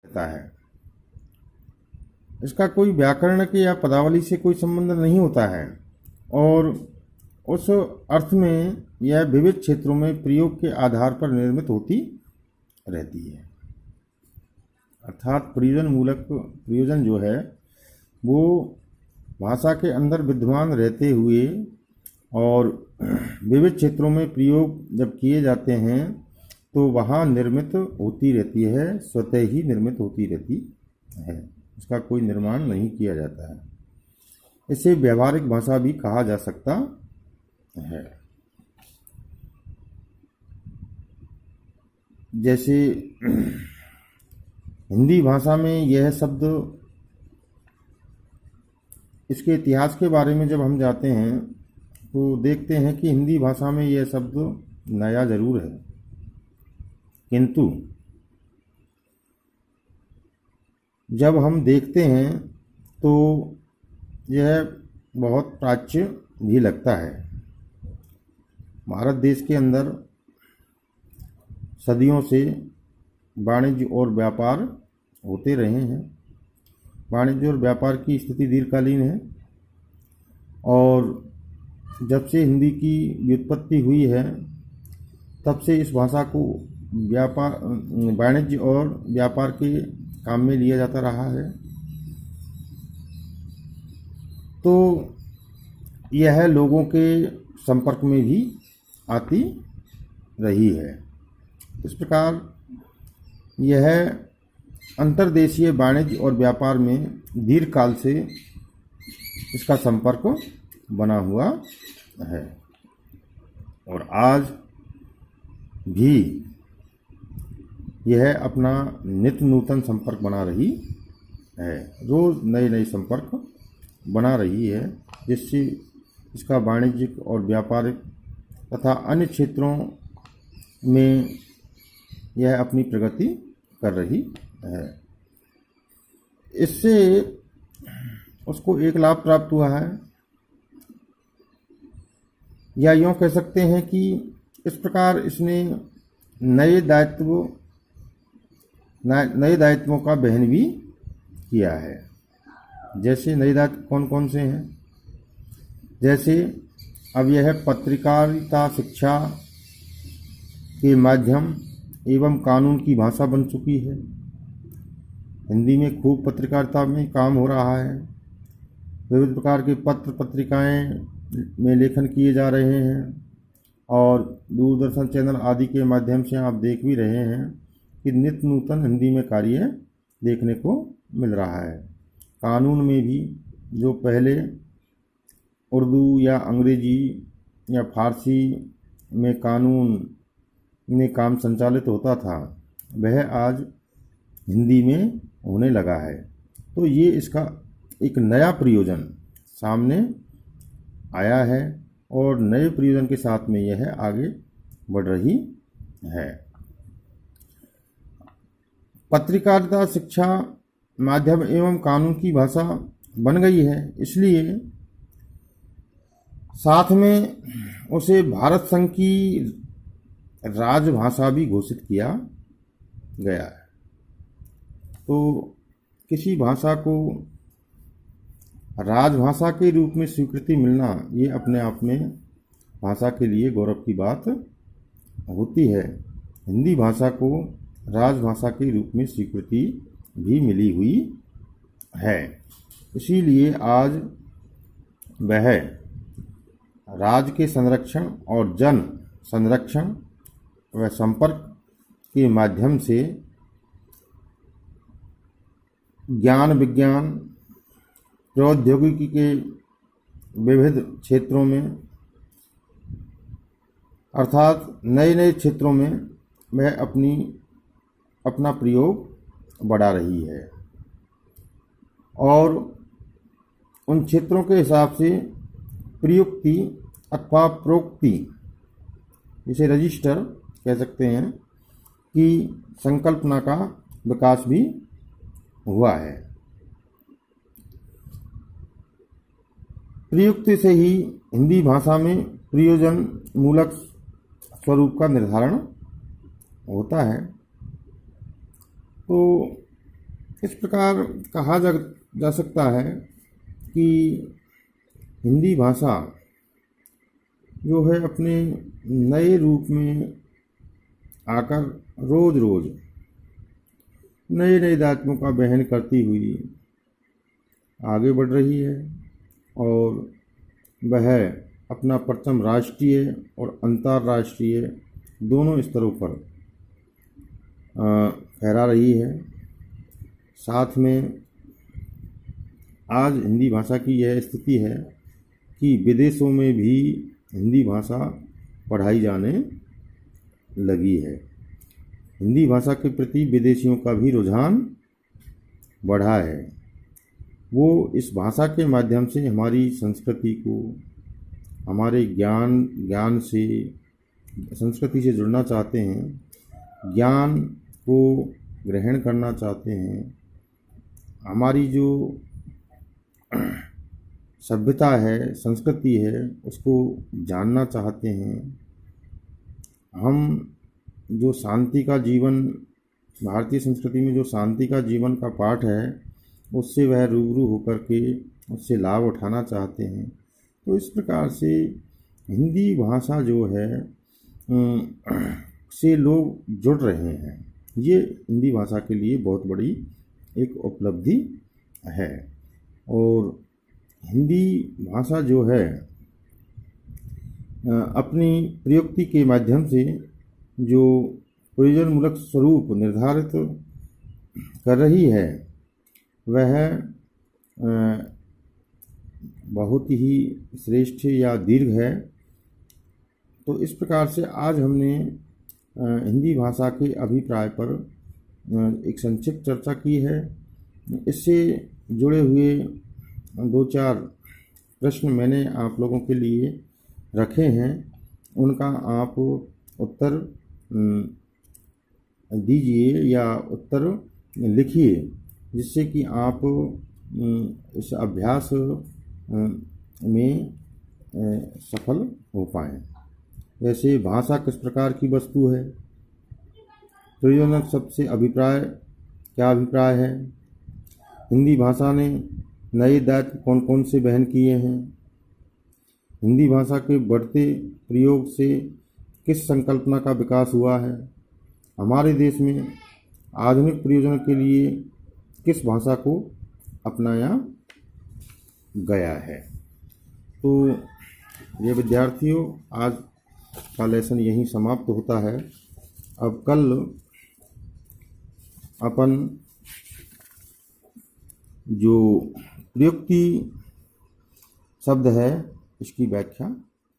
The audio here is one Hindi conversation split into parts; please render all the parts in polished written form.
रहता है। इसका कोई व्याकरण के या पदावली से कोई संबंध नहीं होता है और उस अर्थ में यह विविध क्षेत्रों में प्रयोग के आधार पर निर्मित होती रहती है। अर्थात प्रयोजन जो है वो भाषा के अंदर विद्यमान रहते हुए और विविध क्षेत्रों में प्रयोग जब किए जाते हैं तो वहाँ निर्मित होती रहती है, स्वतः ही निर्मित होती रहती है। इसका कोई निर्माण नहीं किया जाता है। इसे व्यवहारिक भाषा भी कहा जा सकता है। जैसे हिंदी भाषा में यह शब्द, इसके इतिहास के बारे में जब हम जाते हैं तो देखते हैं कि हिंदी भाषा में यह शब्द नया जरूर है, किंतु जब हम देखते हैं तो यह बहुत प्राच्य भी लगता है। भारत देश के अंदर सदियों से वाणिज्य और व्यापार होते रहे हैं। वाणिज्य और व्यापार की स्थिति दीर्घकालीन है और जब से हिंदी की व्युत्पत्ति हुई है तब से इस भाषा को वाणिज्य और व्यापार के काम में लिया जाता रहा है। तो यह लोगों के संपर्क में भी आती रही है। इस प्रकार यह अंतर्देशीय वाणिज्य और व्यापार में दीर्घकाल से इसका संपर्क बना हुआ है और आज भी यह अपना नित्य नूतन संपर्क बना रही है। रोज नए नए संपर्क बना रही है, जिससे इसका वाणिज्यिक और व्यापारिक तथा अन्य क्षेत्रों में यह अपनी प्रगति कर रही है। इससे उसको एक लाभ प्राप्त हुआ है, या यूँ कह सकते हैं कि इस प्रकार इसने नए दायित्वों का वहन भी किया है। जैसे नए दायित्व कौन कौन से हैं? जैसे अब यह पत्रकारिता शिक्षा के माध्यम एवं कानून की भाषा बन चुकी है। हिंदी में खूब पत्रकारिता में काम हो रहा है। विविध प्रकार के पत्र पत्रिकाएं में लेखन किए जा रहे हैं और दूरदर्शन चैनल आदि के माध्यम से आप देख भी रहे हैं कि नित्य नूतन हिंदी में कार्य देखने को मिल रहा है। कानून में भी जो पहले उर्दू या अंग्रेजी या फारसी में कानून में काम संचालित होता था, वह आज हिंदी में होने लगा है। तो ये इसका एक नया प्रयोजन सामने आया है और नए प्रयोजन के साथ में यह आगे बढ़ रही है। पत्रकारिता शिक्षा माध्यम एवं कानून की भाषा बन गई है, इसलिए साथ में उसे भारत संघ की राजभाषा भी घोषित किया गया है। तो किसी भाषा को राजभाषा के रूप में स्वीकृति मिलना ये अपने आप में भाषा के लिए गौरव की बात होती है। हिंदी भाषा को राजभाषा के रूप में स्वीकृति भी मिली हुई है। इसीलिए आज वह राज्य के संरक्षण और जन संरक्षण व संपर्क के माध्यम से ज्ञान विज्ञान प्रौद्योगिकी के विविध क्षेत्रों में अर्थात नए नए क्षेत्रों में वह अपना प्रयोग बढ़ा रही है और उन क्षेत्रों के हिसाब से प्रयुक्ति अथवा प्रोक्ति, इसे रजिस्टर कह सकते हैं, कि संकल्पना का विकास भी हुआ है। प्रयुक्ति से ही हिंदी भाषा में प्रयोजन मूलक स्वरूप का निर्धारण होता है। तो इस प्रकार कहा जा सकता है कि हिंदी भाषा जो है अपने नए रूप में आकर रोज रोज नए नए दायित्वों का वहन करती हुई आगे बढ़ रही है और वह अपना परचम राष्ट्रीय और अंतर्राष्ट्रीय दोनों स्तरों पर फहरा रही है। साथ में आज हिंदी भाषा की यह स्थिति है कि विदेशों में भी हिंदी भाषा पढ़ाई जाने लगी है। हिंदी भाषा के प्रति विदेशियों का भी रुझान बढ़ा है। वो इस भाषा के माध्यम से हमारी संस्कृति को, हमारे ज्ञान से, संस्कृति से जुड़ना चाहते हैं, ज्ञान को ग्रहण करना चाहते हैं, हमारी जो सभ्यता है, संस्कृति है, उसको जानना चाहते हैं। हम जो शांति का जीवन, भारतीय संस्कृति में जो शांति का जीवन का पाठ है, उससे वह रूबरू होकर के उससे लाभ उठाना चाहते हैं। तो इस प्रकार से हिंदी भाषा जो है से लोग जुड़ रहे हैं। ये हिंदी भाषा के लिए बहुत बड़ी एक उपलब्धि है। और हिंदी भाषा जो है अपनी प्रयुक्ति के माध्यम से जो प्रयोजनमूलक स्वरूप निर्धारित कर रही है, वह बहुत ही श्रेष्ठ या दीर्घ है। तो इस प्रकार से आज हमने हिंदी भाषा के अभिप्राय पर एक संक्षिप्त चर्चा की है। इससे जुड़े हुए 2-4 प्रश्न मैंने आप लोगों के लिए रखे हैं, उनका आप उत्तर दीजिए या उत्तर लिखिए, जिससे कि आप इस अभ्यास में सफल हो पाएँ। जैसे भाषा किस प्रकार की वस्तु है, प्रयोजनक शब्द से क्या अभिप्राय है, हिंदी भाषा ने नए दायित्व कौन कौन से वहन किए हैं, हिंदी भाषा के बढ़ते प्रयोग से किस संकल्पना का विकास हुआ है, हमारे देश में आधुनिक प्रयोजन के लिए किस भाषा को अपनाया गया है। तो ये विद्यार्थियों, आज का लेसन यहीं समाप्त होता है। अब कल अपन जो प्रयुक्ति शब्द है इसकी व्याख्या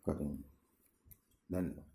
करेंगे। धन्यवाद।